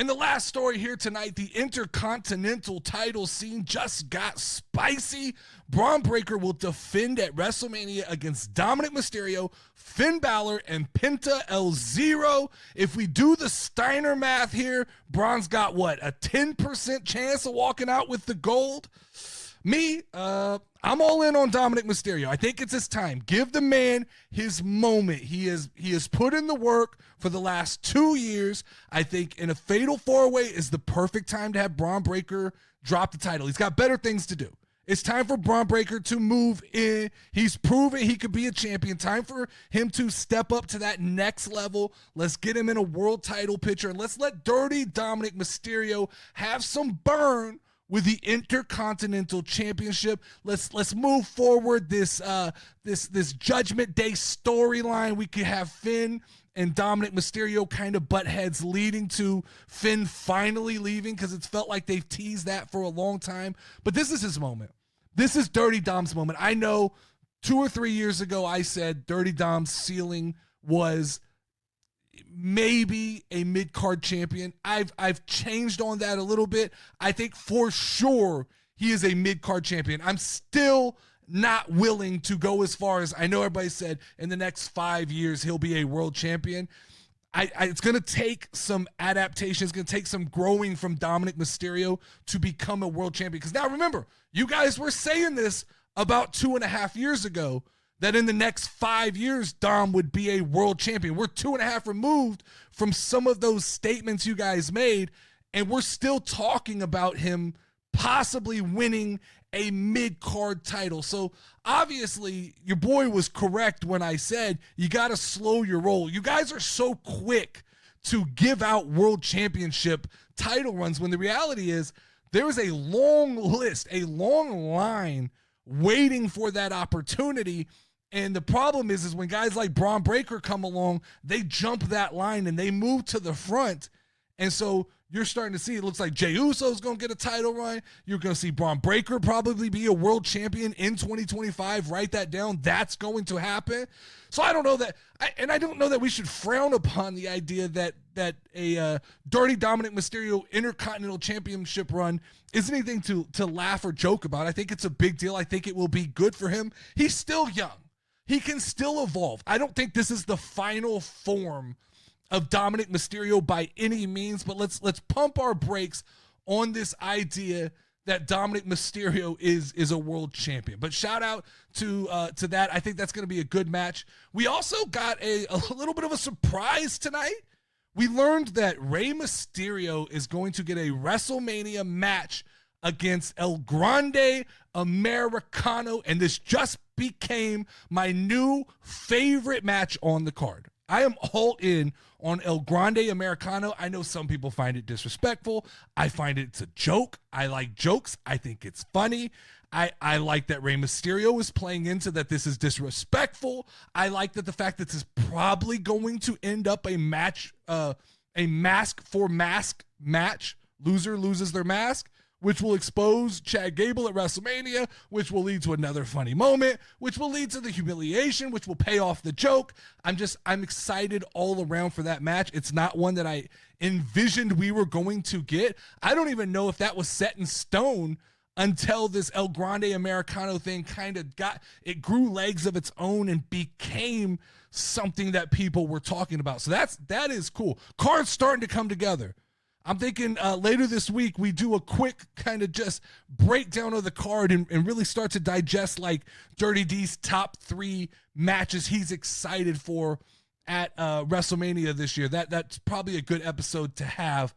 And the last story here tonight, the Intercontinental title scene just got spicy. Broun Breaker will defend at WrestleMania against Dominic Mysterio, Finn Balor, and Penta L Zero. If we do the Steiner math here, Braun's got what, a 10% chance of walking out with the gold? Me, I'm all in on Dominic Mysterio. I think it's his time. Give the man his moment. He has put in the work for the last 2 years. I think in a fatal four-way is the perfect time to have Broun Breaker drop the title. He's got better things to do. It's time for Broun Breaker to move in. He's proven he could be a champion. Time for him to step up to that next level. Let's get him in a world title picture, and let's let Dirty Dominic Mysterio have some burn with the Intercontinental Championship. Let's move forward this Judgment Day storyline. We could have Finn and Dominic Mysterio kind of butt heads, leading to Finn finally leaving, because it's felt like they've teased that for a long time. But this is his moment. This is Dirty Dom's moment. I know 2 or 3 years ago I said Dirty Dom's ceiling was maybe a mid-card champion. I've changed on that a little bit. I think for sure he is a mid-card champion. I'm still not willing to go as far as, I know everybody said in the next 5 years he'll be a world champion. It's going to take some adaptation. It's going to take some growing from Dominic Mysterio to become a world champion. Because now remember, you guys were saying this about 2.5 years ago, that in the next 5 years, Dom would be a world champion. We're 2.5 removed from some of those statements you guys made, and we're still talking about him possibly winning a mid-card title. So obviously, your boy was correct when I said you got to slow your roll. You guys are so quick to give out world championship title runs, when the reality is there is a long list, a long line waiting for that opportunity. And the problem is when guys like Broun Breaker come along, they jump that line and they move to the front. And so you're starting to see, it looks like Jey Uso's going to get a title run. You're going to see Broun Breaker probably be a world champion in 2025. Write that down. That's going to happen. So I don't know that, I don't know that we should frown upon the idea that a Dirty Dominic Mysterio Intercontinental Championship run is anything to laugh or joke about. I think it's a big deal. I think it will be good for him. He's still young. He can still evolve. I don't think this is the final form of Dominic Mysterio by any means, but let's pump our brakes on this idea that Dominic Mysterio is a world champion. But shout out to that. I think that's going to be a good match. We also got a little bit of a surprise tonight. We learned that Rey Mysterio is going to get a WrestleMania match against El Grande Americano, and this just became my new favorite match on the card. I am all in on El Grande Americano. I know some people find it disrespectful. I find it's a joke. I like jokes. I think it's funny. I like that Rey Mysterio is playing into that this is disrespectful. I like that the fact that this is probably going to end up a match, a mask for mask match. Loser loses their mask, which will expose Chad Gable at WrestleMania, which will lead to another funny moment, which will lead to the humiliation, which will pay off the joke. I'm excited all around for that match. It's not one that I envisioned we were going to get. I don't even know if that was set in stone until this El Grande Americano thing kind of grew legs of its own and became something that people were talking about. So that is cool. Cards starting to come together. I'm thinking later this week we do a quick kind of just breakdown of the card and really start to digest like Dirty D's top 3 matches he's excited for at WrestleMania this year. That's probably a good episode to have.